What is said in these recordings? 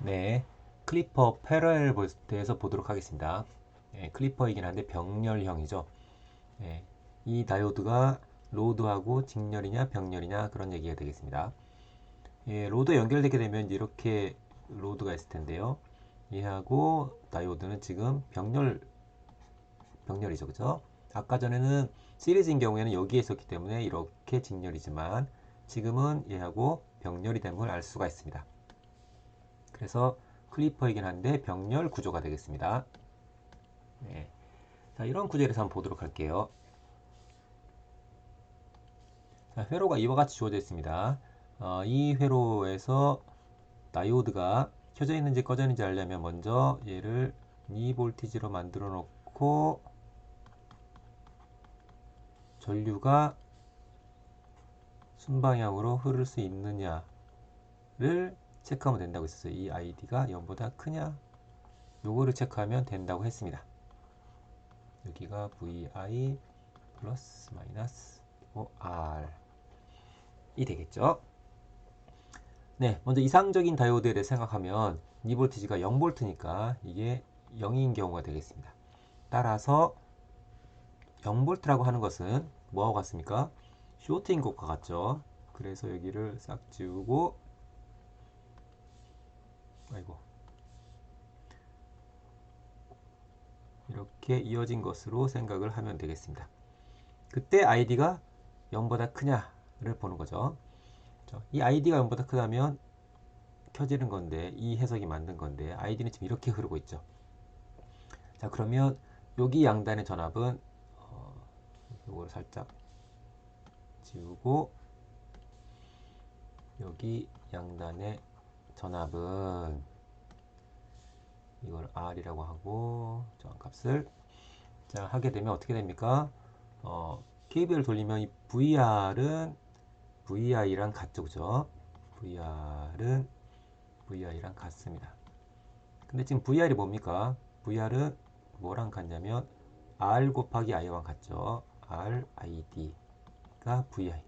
네, 클리퍼 패러렐 볼트에서 보도록 하겠습니다. 클리퍼이긴 한데 병렬형이죠. 이 다이오드가 로드하고 직렬이냐 병렬이냐 그런 얘기가 되겠습니다. 로드 연결되게 되면 이렇게 로드가 있을 텐데요. 얘하고 다이오드는 지금 병렬이죠, 그죠? 아까 전에는 시리즈인 경우에는 여기에 있었기 때문에 이렇게 직렬이지만 지금은 얘하고 병렬이 된 걸 알 수가 있습니다. 그래서 클리퍼이긴 한데 병렬 구조가 되겠습니다. 네. 자, 이런 구조에 대해서 한번 보도록 할게요. 자, 회로가 이와 같이 주어져 있습니다. 이 회로에서 다이오드가 켜져 있는지 꺼져 있는지 알려면 먼저 얘를 2볼티지로 만들어 놓고 전류가 순방향으로 흐를 수 있느냐를 체크하면 된다고 했었어요. 이 ID가 0보다 크냐? 요거를 체크하면 된다고 했습니다. 여기가 VI 플러스 마이너스 R 이 되겠죠. 네, 먼저 이상적인 다이오드에 대해 생각하면 2볼티지가 0볼트니까 이게 0인 경우가 되겠습니다. 따라서 0볼트라고 하는 것은 뭐하고 같습니까? 쇼트인 것과 같죠. 그래서 여기를 싹 지우고 아이고 이렇게 이어진 것으로 생각을 하면 되겠습니다. 그때 ID가 0보다 크냐를 보는 거죠. 이 ID가 0보다 크다면 켜지는 건데 이 해석이 만든 건데 ID는 지금 이렇게 흐르고 있죠. 자, 그러면 여기 양단의 전압은 이걸 살짝 지우고 여기 양단의 전압은 이걸 R이라고 하고 저항값을 자 하게 되면 어떻게 됩니까? KB를 돌리면 이 VR은 VI랑 같죠, 그죠? VR은 VI랑 같습니다. 근데 지금 VR이 뭡니까? VR은 뭐랑 같냐면 R 곱하기 I와 같죠? R, ID가 VI.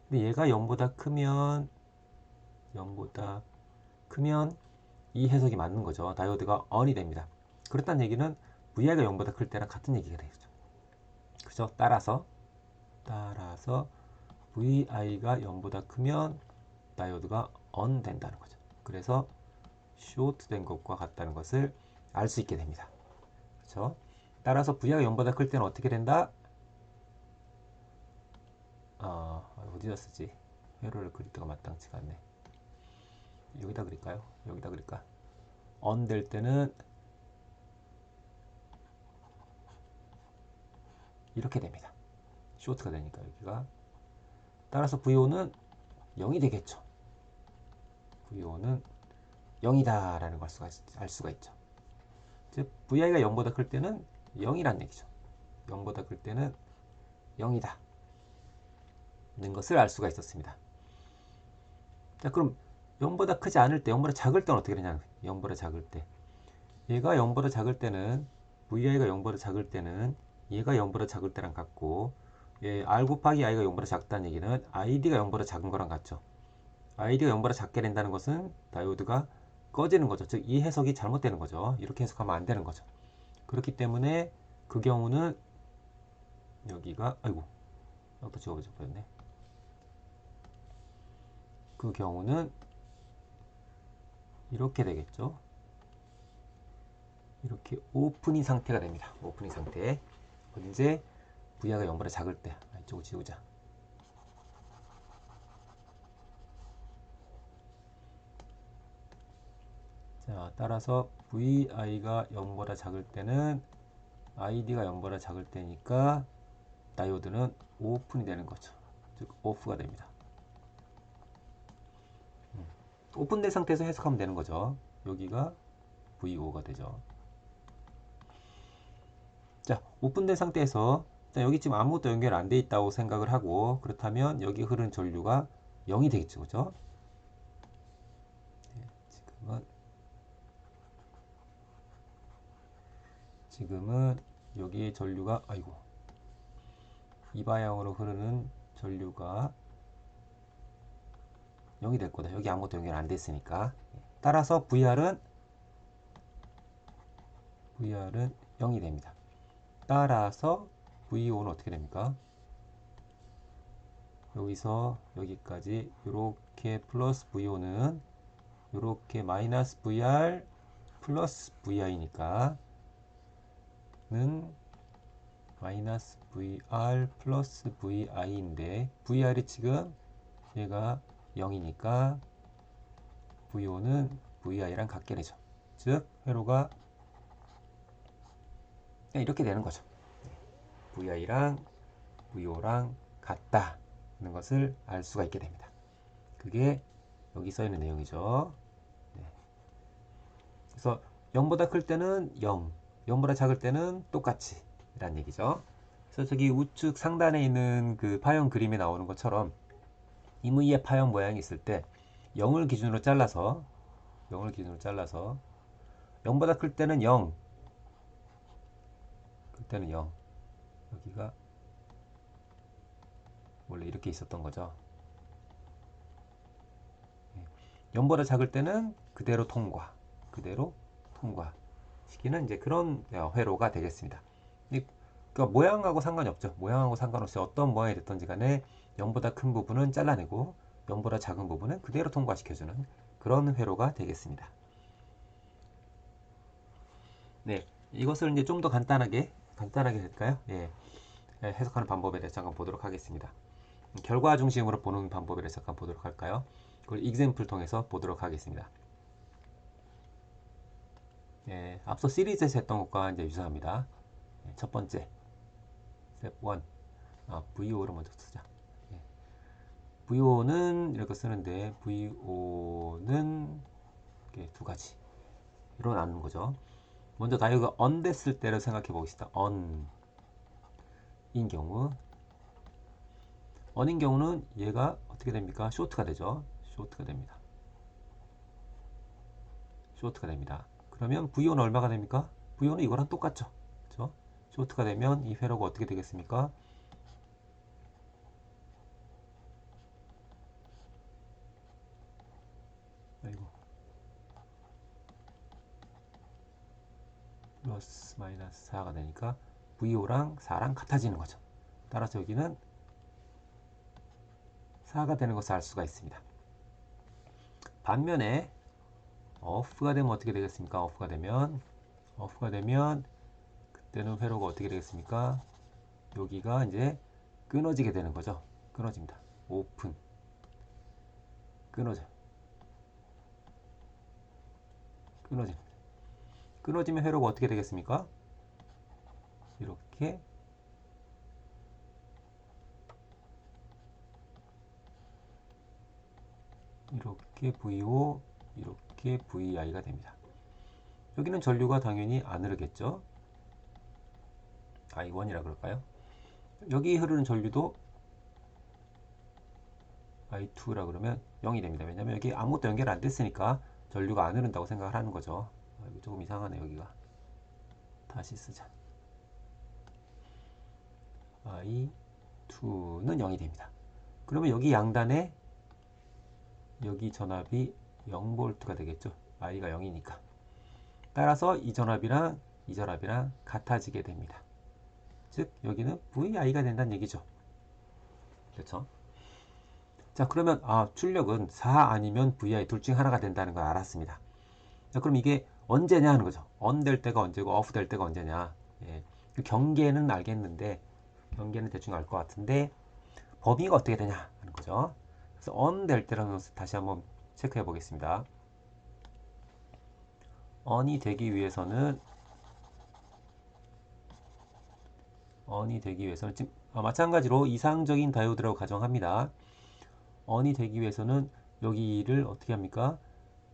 근데 얘가 0보다 크면 0보다 크면 이 해석이 맞는 거죠. 다이오드가 ON이 됩니다. 그렇다는 얘기는 VI가 0보다 클 때랑 같은 얘기가 되겠죠. 그죠? 따라서 VI가 0보다 크면 다이오드가 ON 된다는 거죠. 그래서 쇼트 된 것과 같다는 것을 알 수 있게 됩니다. 그렇죠? 따라서 VI가 0보다 클 때는 어떻게 된다? 어디다 쓰지? 회로를 그릴 때가 마땅치가 않네. 여기다 그릴까요? 여기다 그릴까? ON 될 때는 이렇게 됩니다. 쇼트가 되니까 여기가. 따라서 VO는 0이 되겠죠. VO는 0이다 라는 걸 알 수가 있죠. 즉 VI가 0보다 클 때는 0이란 얘기죠. 0보다 클 때는 0이다 는 것을 알 수가 있었습니다. 자, 그럼 0보다 크지 않을 때, 0보다 작을 때는 어떻게 되냐? 0보다 작을 때. 얘가 0보다 작을 때는 VI가 0보다 작을 때는 얘가 0보다 작을 때랑 같고 R 곱하기 I가 0보다 작다는 얘기는 ID가 0보다 작은 거랑 같죠. ID가 0보다 작게 된다는 것은 다이오드가 꺼지는 거죠. 즉 이 해석이 잘못되는 거죠. 이렇게 해석하면 안 되는 거죠. 그렇기 때문에 그 경우는 여기가 아이고 여기다 지워져 버렸네. 그 경우는 이렇게 되겠죠. 이렇게 오프닝 상태가 됩니다. 오프닝 상태. 언제 VI가 0보다 작을 때. 이쪽을 지우자. 자, 따라서 VI가 0보다 작을 때는 ID가 0보다 작을 때니까 다이오드는 오픈이 되는 거죠. 즉 오프가 됩니다. 오픈된 상태에서 해석하면 되는 거죠. 여기가 VO가 되죠. 자, 오픈된 상태에서 자, 여기 지금 아무것도 연결 안 돼 있다고 생각을 하고 그렇다면 여기 흐르는 전류가 0이 되겠죠. 그죠? 네, 지금은 여기에 전류가 아이고 이 방향으로 흐르는 전류가 0이 될 거다. 여기 아무것도 연결 안 됐으니까. 따라서 VR은 0이 됩니다. 따라서 VO는 어떻게 됩니까? 여기서 여기까지 이렇게 플러스 VO는 이렇게 마이너스 VR 플러스 VI니까 는 마이너스 VR 플러스 VI인데 VR이 지금 얘가 0이니까 VO는 VI랑 같게 되죠. 즉 회로가 이렇게 되는 거죠. VI랑 VO랑 같다는 것을 알 수가 있게 됩니다. 그게 여기 써 있는 내용이죠. 네. 그래서 0보다 클 때는 0, 0보다 작을 때는 똑같이 이란 얘기죠. 그래서 저기 우측 상단에 있는 그 파형 그림에 나오는 것처럼 임의의 파형 모양이 있을 때 0을 기준으로 잘라서 0보다 클 때는 0, 클 때는 0. 여기가 원래 이렇게 있었던 거죠. 0보다 작을 때는 그대로 통과 시키는 이제 그런 회로가 되겠습니다. 그러니까 모양하고 상관이 없죠. 모양하고 상관없이 어떤 모양이 됐던지 간에 0보다 큰 부분은 잘라내고 0보다 작은 부분은 그대로 통과시켜주는 그런 회로가 되겠습니다. 네, 이것을 이제 좀 더 간단하게 할까요? 예, 해석하는 방법에 대해서 잠깐 보도록 하겠습니다. 결과 중심으로 보는 방법에 대해서 잠깐 보도록 할까요? 그걸 example 통해서 보도록 하겠습니다. 예, 앞서 시리즈에서 했던 것과 이제 유사합니다. 예, 첫 번째, step 1, VO를 먼저 쓰자. 예, VO는 이렇게 쓰는데 VO는 이렇게 두 가지로 나누는 거죠. 먼저 다이어가 on 됐을 때를 생각해 보겠습니다. on인 경우는 얘가 어떻게 됩니까? short가 되죠. short가 됩니다. 그러면 VO는 얼마가 됩니까? VO는 이거랑 똑같죠. 그렇죠? short가 되면 이 회로가 어떻게 되겠습니까? 아이고. 플러스 마이너스 4가 되니까 VO랑 4랑 같아지는 거죠. 따라서 여기는 4가 되는 것을 알 수가 있습니다. 반면에 off가 되면 어떻게 되겠습니까? off가 되면 그때는 회로가 어떻게 되겠습니까? 여기가 이제 끊어지게 되는 거죠. 끊어집니다. 오픈 끊어지면 회로가 어떻게 되겠습니까? 이렇게 VO, 이렇게 VI가 됩니다. 여기는 전류가 당연히 안 흐르겠죠. I1이라 그럴까요? 여기 흐르는 전류도 I2라 그러면 0이 됩니다. 왜냐면 여기 아무것도 연결 안 됐으니까 전류가 안 흐른다고 생각을 하는 거죠. 조금 이상하네 여기가. 다시 쓰자. I2는 0이 됩니다. 그러면 여기 양단에 여기 전압이 0V가 되겠죠. I가 0이니까. 따라서 이 전압이랑 이 전압이랑 같아지게 됩니다. 즉 여기는 VI가 된다는 얘기죠. 그렇죠? 자, 그러면 출력은 4 아니면 VI 둘 중 하나가 된다는 걸 알았습니다. 자, 그럼 이게 언제냐 하는 거죠. on 될 때가 언제고 off 될 때가 언제냐. 예. 경계는 알겠는데 경계는 대충 알 것 같은데 범위가 어떻게 되냐 하는 거죠. 그래서 on 될 때라는 것을 다시 한번 체크해 보겠습니다. on이 되기 위해서는 지금 마찬가지로 이상적인 다이오드라고 가정합니다. on이 되기 위해서는 여기를 어떻게 합니까?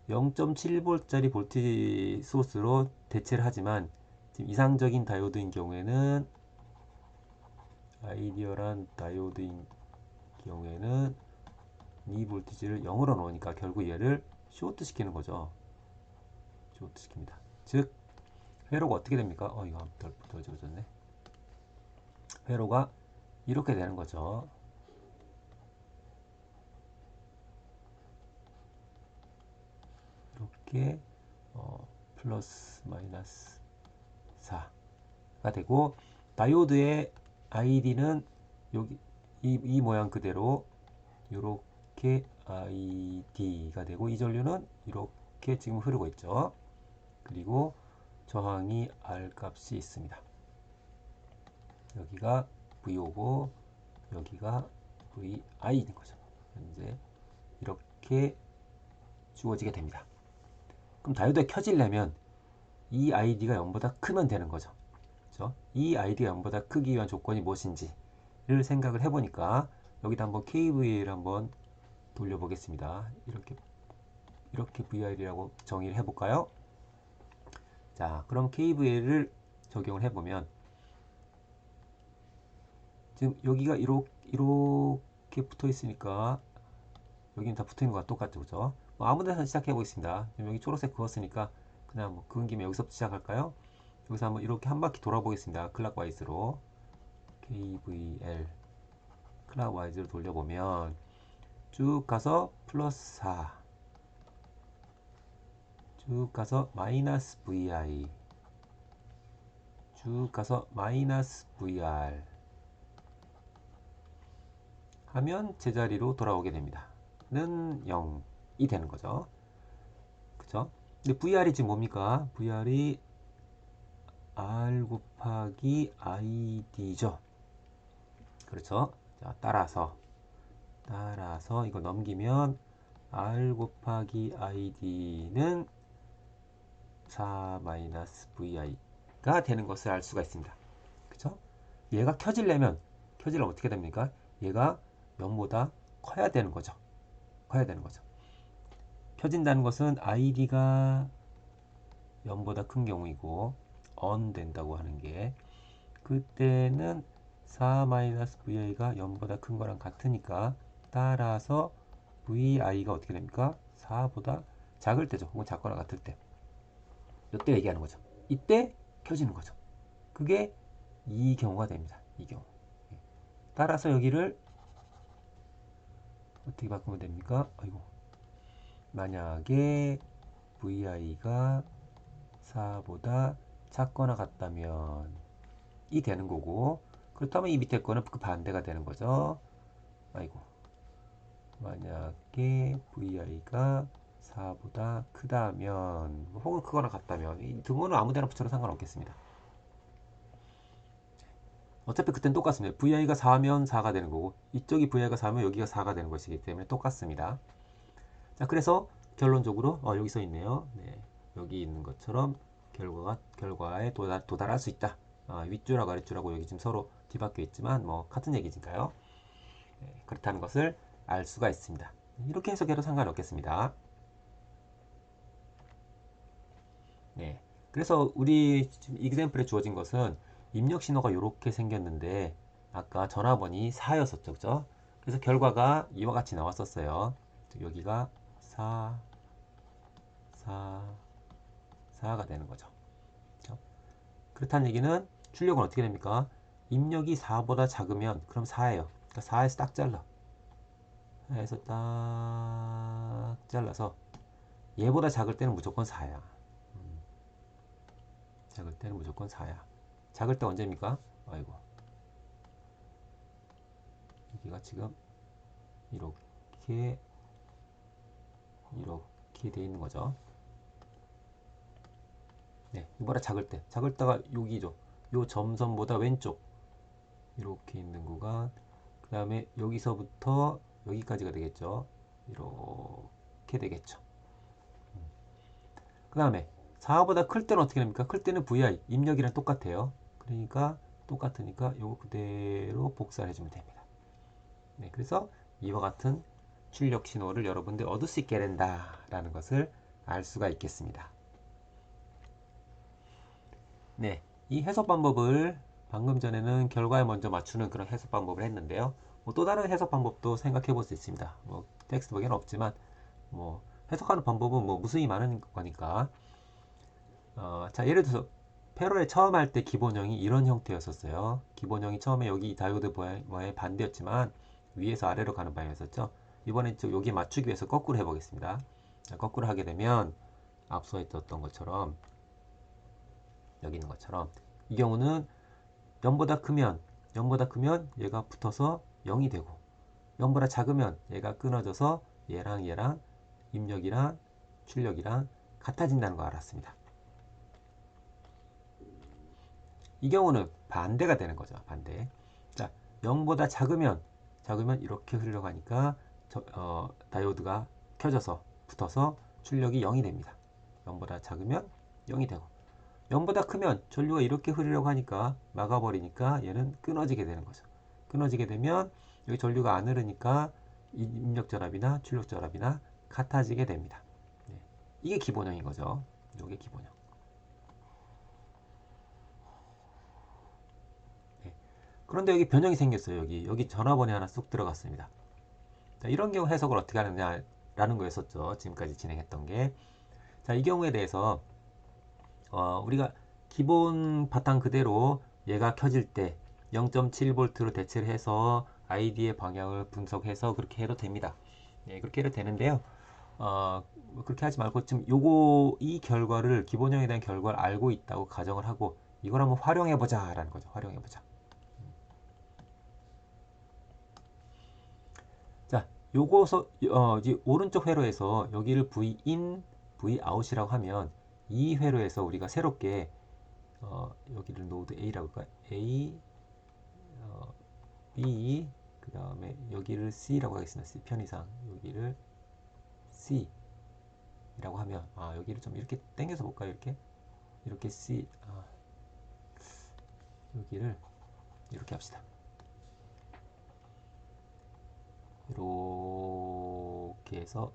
0.7V짜리 볼티지 소스로 대체를 하지만 지금 이상적인 다이오드인 경우에는 아이디얼한 다이오드인 경우에는 이 볼티지를 0으로 놓으니까 결국 얘를 쇼트 시키는 거죠. 쇼트 시킵니다. 즉 회로가 어떻게 됩니까? 이거 덜 지워졌네. 회로가 이렇게 되는 거죠. 이렇게 플러스 마이너스 4가 되고, 다이오드의 ID는 여기 이 모양 그대로 이렇게 ID가 되고, 이 전류는 이렇게 지금 흐르고 있죠. 그리고 저항이 R 값이 있습니다. 여기가 VO고 여기가 VI인 거죠. 현재 이렇게 주어지게 됩니다. 그럼 다이오드가 켜지려면 이 ID가 0보다 크면 되는 거죠. 그렇죠? 이 ID가 0보다 크기 위한 조건이 무엇인지를 생각을 해보니까 여기다 한번 KVL을 한번 돌려보겠습니다. 이렇게 VI라고 정의를 해볼까요? 자, 그럼 KVL을 적용을 해보면 지금 여기가 이렇게 붙어 있으니까 여기는 다 붙어 있는 거와 똑같죠, 그죠? 뭐 아무 데서 시작해 보겠습니다. 여기 초록색 그었으니까 그냥 뭐 그은 김에 여기서부터 시작할까요? 여기서 한번 이렇게 한 바퀴 돌아보겠습니다. 클락와이즈로 KVL 클락와이즈로 돌려보면 쭉 가서 플러스 4, 쭉 가서 마이너스 VI, 쭉 가서 마이너스 VR 하면 제자리로 돌아오게 됩니다. 는 0이 되는 거죠. 그쵸? 근데 VR이 지금 뭡니까? VR이 R 곱하기 ID죠. 그렇죠? 자, 따라서 이거 넘기면 R 곱하기 ID는 4 마이너스 VI가 되는 것을 알 수가 있습니다. 그쵸? 얘가 켜지려면 어떻게 됩니까? 얘가 0보다 커야 되는 거죠. 켜진다는 것은 ID가 0보다 큰 경우이고 ON 된다고 하는 게, 그때는 4-VI가 0보다 큰 거랑 같으니까 따라서 VI가 어떻게 됩니까? 4보다 작을 때죠. 혹은 작거나 같을 때. 이때 얘기하는 거죠. 이때 켜지는 거죠. 그게 이 경우가 됩니다. 이 경우. 따라서 여기를 어떻게 바꾸면 됩니까? 아이고. 만약에 VI가 4보다 작거나 같다면 이 되는 거고, 그렇다면 이 밑에 거는 그 반대가 되는 거죠. 아이고. 만약에 VI가 4보다 크다면, 혹은 크거나 같다면, 이 등호는 아무 데나 붙여도 상관없겠습니다. 어차피 그땐 똑같습니다. VI가 4면 4가 되는 거고, 이쪽이 VI가 4면 여기가 4가 되는 것이기 때문에 똑같습니다. 자, 그래서 결론적으로 여기 써 있네요. 네, 여기 있는 것처럼 결과에 도달할 수 있다. 윗줄하고 아랫줄하고 여기 지금 서로 뒤바뀌어 있지만 뭐 같은 얘기니까요. 네, 그렇다는 것을 알 수가 있습니다. 이렇게 해석해도 상관없겠습니다. 네, 그래서 우리 지금 이그샘플에 주어진 것은 입력 신호가 이렇게 생겼는데 아까 전화번이 4였었죠, 그죠? 그래서 결과가 이와 같이 나왔었어요. 여기가 4, 4가 되는 거죠. 그렇죠? 그렇다는 얘기는 출력은 어떻게 됩니까? 입력이 4보다 작으면 그럼 4예요. 그러니까 4에서 딱 잘라. 4에서 딱 잘라서 얘보다 작을 때는 무조건 4야. 작을 때는 무조건 4야. 작을 때 언제입니까? 아이고. 여기가 지금 이렇게 돼 있는 거죠. 네, 이보다 작을 때가 여기죠. 요 점선보다 왼쪽 이렇게 있는 구간, 그 다음에 여기서부터 여기까지가 되겠죠. 이렇게 되겠죠. 그 다음에 4보다 클 때는 어떻게 됩니까? 클 때는 VI 입력이랑 똑같아요. 그러니까 똑같으니까 요거 그대로 복사를 해주면 됩니다. 네, 그래서 이와 같은 출력 신호를 여러분들 얻을 수 있게 된다 라는 것을 알 수가 있겠습니다. 네, 이 해석 방법을 방금 전에는 결과에 먼저 맞추는 그런 해석 방법을 했는데요. 뭐 또 다른 해석 방법도 생각해 볼 수 있습니다. 뭐 텍스트북에는 없지만 뭐 해석하는 방법은 뭐 무수히 많은 거니까. 자, 예를 들어서 패러렐 처음 할 때 기본형이 이런 형태였었어요. 기본형이 처음에 여기 다이오드 모양의 반대였지만 위에서 아래로 가는 방향이었었죠. 이번엔 여기에 맞추기 위해서 거꾸로 해보겠습니다. 자, 거꾸로 하게 되면 앞서 있었던 것처럼 여기 있는 것처럼 이 경우는 0보다 크면 얘가 붙어서 0이 되고 0보다 작으면 얘가 끊어져서 얘랑 입력이랑 출력이랑 같아진다는 거 알았습니다. 이 경우는 반대가 되는 거죠. 반대. 자, 0보다 작으면 이렇게 흘러가니까 다이오드가 켜져서 붙어서 출력이 0이 됩니다. 0보다 작으면 0이 되고 0보다 크면 전류가 이렇게 흐르려고 하니까 막아버리니까 얘는 끊어지게 되는 거죠. 끊어지게 되면 여기 전류가 안 흐르니까 입력 전압이나 출력 전압이나 같아지게 됩니다. 네. 이게 기본형인 거죠. 이게 기본형. 네. 그런데 여기 변형이 생겼어요. 여기 전화번호 하나 쏙 들어갔습니다. 자, 이런 경우 해석을 어떻게 하느냐라는 거였었죠. 지금까지 진행했던 게. 자, 이 경우에 대해서 우리가 기본 바탕 그대로 얘가 켜질 때 0.7V로 대체를 해서 ID의 방향을 분석해서 그렇게 해도 됩니다. 네, 그렇게 해도 되는데요. 그렇게 하지 말고 지금 이 결과를 기본형에 대한 결과를 알고 있다고 가정을 하고 이걸 한번 활용해 보자 라는 거죠. 활용해 보자. 자, 이제 오른쪽 회로에서 여기를 Vin, Vout이라고 하면 이 회로에서 우리가 새롭게 여기를 노드 A라고 할까요? A, B, 그 다음에 여기를 C라고 하겠습니다. C 편의상 여기를 C라고 하면 여기를 좀 이렇게 당겨서 볼까요? 이렇게 C, 여기를 이렇게 합시다. 이렇게 해서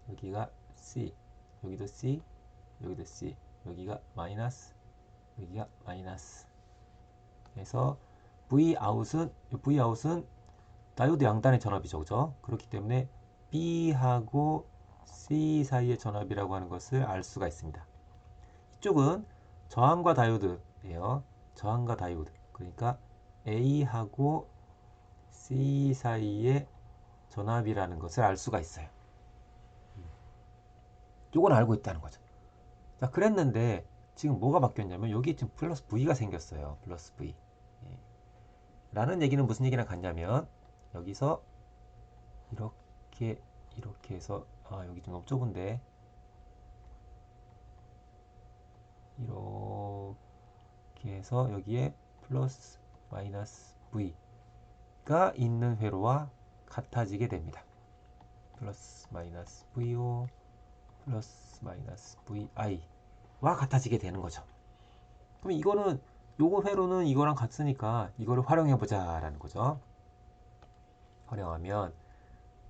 여기가 C, 여기도 C, 여기도 C, 여기가 마이너스, 여기가 마이너스 해서 Vout은 다이오드 양단의 전압이죠. 그죠? 그렇기 때문에 B하고 C 사이의 전압이라고 하는 것을 알 수가 있습니다. 이쪽은 저항과 다이오드예요. 저항과 다이오드. 그러니까 A하고 C 사이의 전압이라는 것을 알 수가 있어요. 이건 알고 있다는 거죠. 자, 그랬는데 지금 뭐가 바뀌었냐면 여기 지금 플러스 V가 생겼어요. 플러스 V. 라는 얘기는 무슨 얘기랑 같냐면 여기서 이렇게 해서 여기 좀 너무 좁은데 이렇게 해서 여기에 플러스 마이너스 V가 있는 회로와 같아지게 됩니다. 플러스 마이너스 VO 플러스 마이너스 VI와 같아지게 되는 거죠. 그럼 이거는 요거 회로는 이거랑 같으니까 이거를 활용해 보자 라는 거죠. 활용하면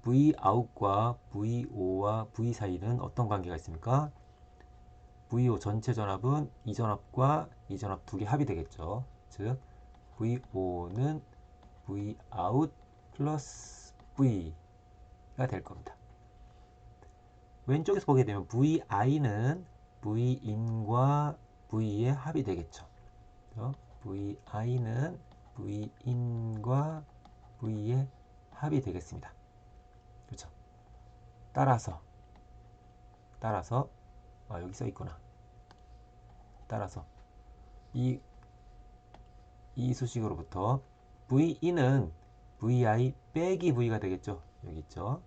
Vout과 VO와 V 사이는 어떤 관계가 있습니까? VO 전체 전압은 이 전압과 이 전압 두 개 합이 되겠죠. 즉 VO는 Vout 플러스 V가 될 겁니다. 왼쪽에서 보게 되면 VI는 Vin과 V의 합이 되겠죠. VI는 Vin과 V의 합이 되겠습니다. 그렇죠? 따라서 여기 써 있구나. 따라서 이 수식으로부터 Vin은 VI 빼기 V가 되겠죠. 여기 있죠.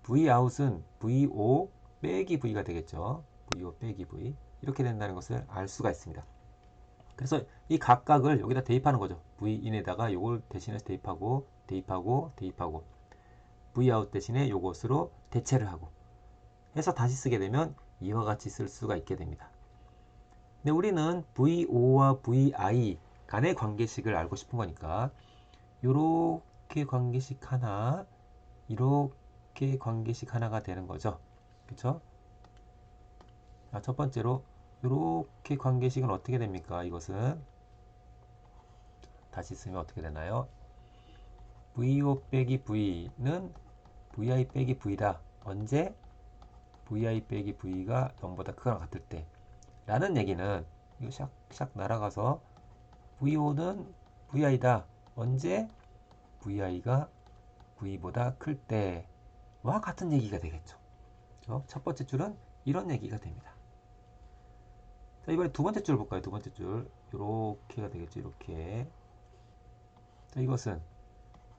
Vout은 VO 빼기 V가 되겠죠. VO 빼기 V 이렇게 된다는 것을 알 수가 있습니다. 그래서 이 각각을 여기다 대입하는 거죠. Vin에다가 요걸 대신해서 대입하고 Vout 대신에 요것으로 대체를 하고 해서 다시 쓰게 되면 이와 같이 쓸 수가 있게 됩니다. 근데 우리는 VO와 VI 간의 관계식을 알고 싶은 거니까 요렇게 관계식 하나, 이렇게 관계식 하나가 되는 거죠. 그쵸? 첫 번째로 이렇게 관계식은 어떻게 됩니까? 이것은 다시 쓰면 어떻게 되나요? VO 빼기 V는 VI 빼기 V다. 언제? VI 빼기 V가 0보다 크거나 같을 때 라는 얘기는 이거 샥 날아가서 VO는 VI다. 언제? VI가 V보다 클 때와 와 같은 얘기가 되겠죠. 첫 번째 줄은 이런 얘기가 됩니다. 자, 이번에 두 번째 줄 볼까요? 두 번째 줄 이렇게가 되겠죠. 이렇게. 자, 이것은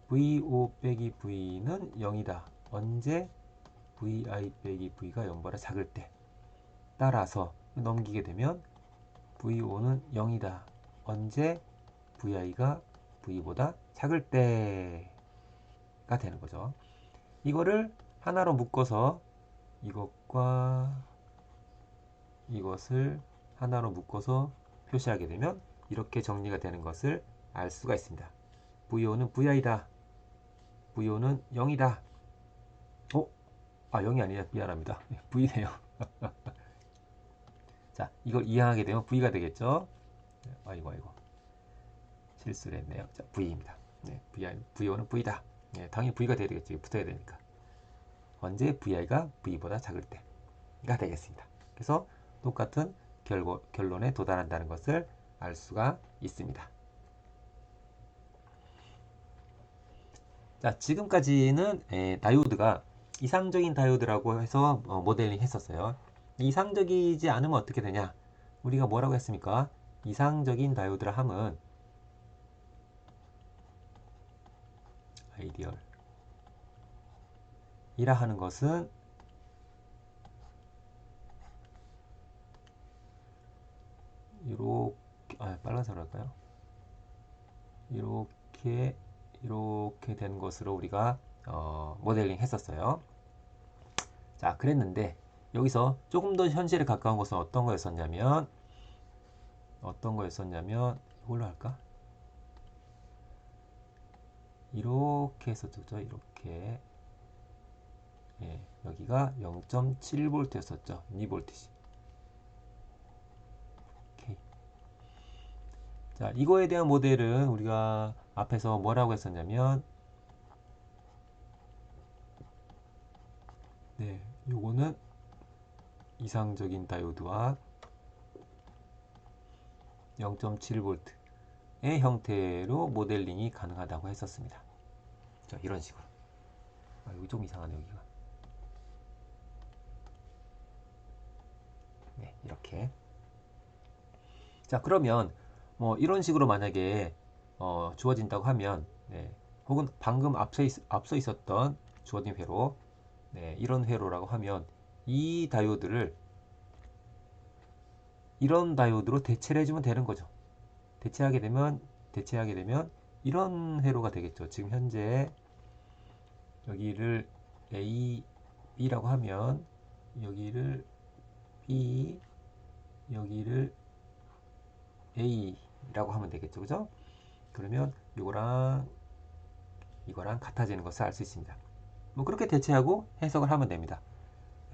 VO 빼기 V는 0이다. 언제? VI 빼기 V가 0보다 작을 때. 따라서 넘기게 되면 VO는 0이다. 언제? VI가 V보다 작을 때가 되는 거죠. 이거를 하나로 묶어서 이것과 이것을 하나로 묶어서 표시하게 되면 이렇게 정리가 되는 것을 알 수가 있습니다. VO는 VI다. VO는 0이다. 0이 아니라 미안합니다. V네요. 자, 이걸 이항하게 되면 V가 되겠죠. 아이고. 실수를 했네요. 자, V입니다. 네, VO는 V다. 네, 당연히 V가 돼야 되겠죠. 붙어야 되니까. 언제 VI가 V보다 작을 때가 되겠습니다. 그래서 똑같은 결론에 도달한다는 것을 알 수가 있습니다. 자, 지금까지는 다이오드가 이상적인 다이오드라고 해서 모델링 했었어요. 이상적이지 않으면 어떻게 되냐? 우리가 뭐라고 했습니까? 이상적인 다이오드라 함은 아이디얼 이라 하는 것은 이렇게 빨간색으로 할까요? 이렇게 된 것으로 우리가 모델링 했었어요. 자, 그랬는데 여기서 조금 더 현실에 가까운 것은 어떤 거였었냐면 이걸로 할까? 이렇게 했었죠. 이렇게. 예, 여기가 0.7V였었죠. 2V. 오케이. 자, 이거에 대한 모델은 우리가 앞에서 뭐라고 했었냐면 네, 요거는 이상적인 다이오드와 0.7V의 형태로 모델링이 가능하다고 했었습니다. 자, 이런 식으로. 여기 좀 이상하네, 여기가. 네, 이렇게. 자, 그러면 뭐 이런 식으로 만약에 주어진다고 하면 네, 혹은 방금 앞서 있었던 주어진 회로 네, 이런 회로라고 하면 이 다이오드를 이런 다이오드로 대체를 해주면 되는 거죠. 대체하게 되면 이런 회로가 되겠죠. 지금 현재 여기를 A, B라고 하면 여기를 B, 여기를 A라고 하면 되겠죠. 그죠? 그러면 이거랑 이거랑 같아지는 것을 알 수 있습니다. 뭐 그렇게 대체하고 해석을 하면 됩니다.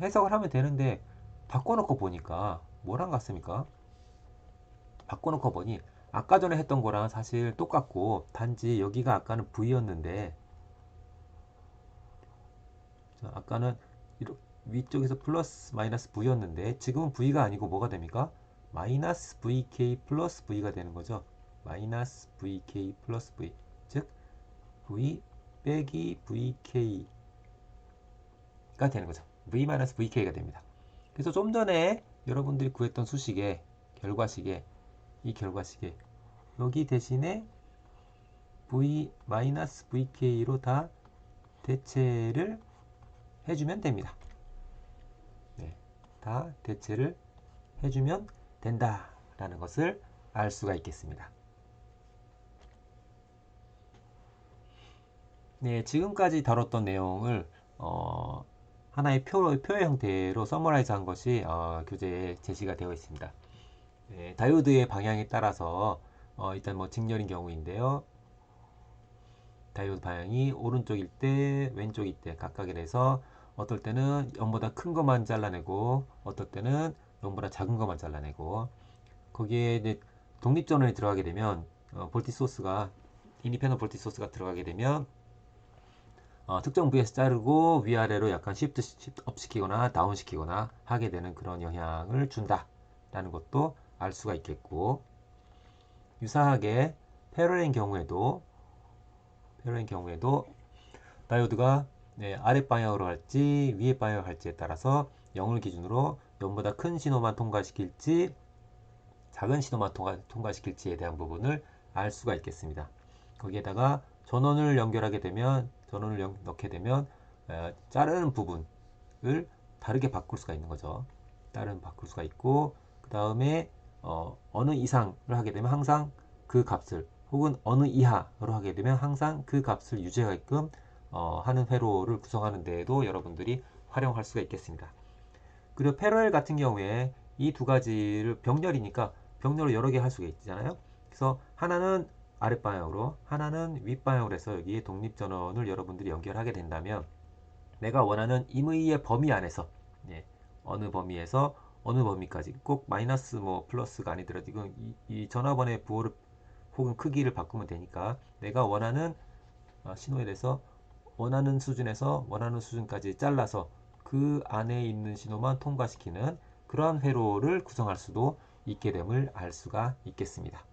해석을 하면 되는데 바꿔놓고 보니까 뭐랑 같습니까? 바꿔놓고 보니 아까 전에 했던 거랑 사실 똑같고 단지 여기가 아까는 V였는데 아까는 위쪽에서 플러스 마이너스 V였는데 지금은 V가 아니고 뭐가 됩니까? 마이너스 VK 플러스 V가 되는 거죠. 마이너스 VK 플러스 V 즉 V 빼기 VK가 되는 거죠. V 마이너스 VK가 됩니다. 그래서 좀 전에 여러분들이 구했던 수식의 결과식에 이 결과식에 여기 대신에 V 마이너스 VK로 다 대체를 해주면 됩니다. 네, 다 대체를 해주면 된다라는 것을 알 수가 있겠습니다. 네, 지금까지 다뤘던 내용을 하나의 표의 형태로 서머라이즈 한 것이 교재에 제시가 되어 있습니다. 네, 다이오드의 방향에 따라서 일단 뭐 직렬인 경우인데요. 다이오드 방향이 오른쪽일 때 왼쪽일 때 각각에 대해서 어떨 때는 0보다 큰 것만 잘라내고 어떨 때는 0보다 작은 것만 잘라내고 거기에 이제 독립전원이 들어가게 되면 볼티 소스가 인디펜던트 볼티 소스가 들어가게 되면 특정 부위에서 자르고 위아래로 약간 시프트 업 시키거나 다운 시키거나 하게 되는 그런 영향을 준다 라는 것도 알 수가 있겠고 유사하게 패러레인 경우에도 다이오드가 네, 아랫방향으로 할지 위에 방향으로 할지에 따라서 0을 기준으로 0보다 큰 신호만 통과시킬지 작은 신호만 통과시킬지에 대한 부분을 알 수가 있겠습니다. 거기에다가 전원을 넣게 되면 자르는 부분을 다르게 바꿀 수가 있는 거죠. 바꿀 수가 있고, 그 다음에 어느 이상을 하게 되면 항상 그 값을, 혹은 어느 이하로 하게 되면 항상 그 값을 유지하게끔 하는 회로를 구성하는 데에도 여러분들이 활용할 수가 있겠습니다. 그리고 패러렐 같은 경우에 이 두 가지를 병렬이니까 병렬을 여러 개 할 수가 있잖아요. 그래서 하나는 아랫방향으로, 하나는 윗방향으로 해서 여기에 독립전원을 여러분들이 연결하게 된다면 내가 원하는 임의의 범위 안에서, 예, 어느 범위에서 어느 범위까지, 꼭 마이너스 뭐 플러스가 아니더라도 이건 이 전화번의 부호를 혹은 크기를 바꾸면 되니까 내가 원하는 신호에 대해서 원하는 수준에서 원하는 수준까지 잘라서 그 안에 있는 신호만 통과시키는 그러한 회로를 구성할 수도 있게 됨을 알 수가 있겠습니다.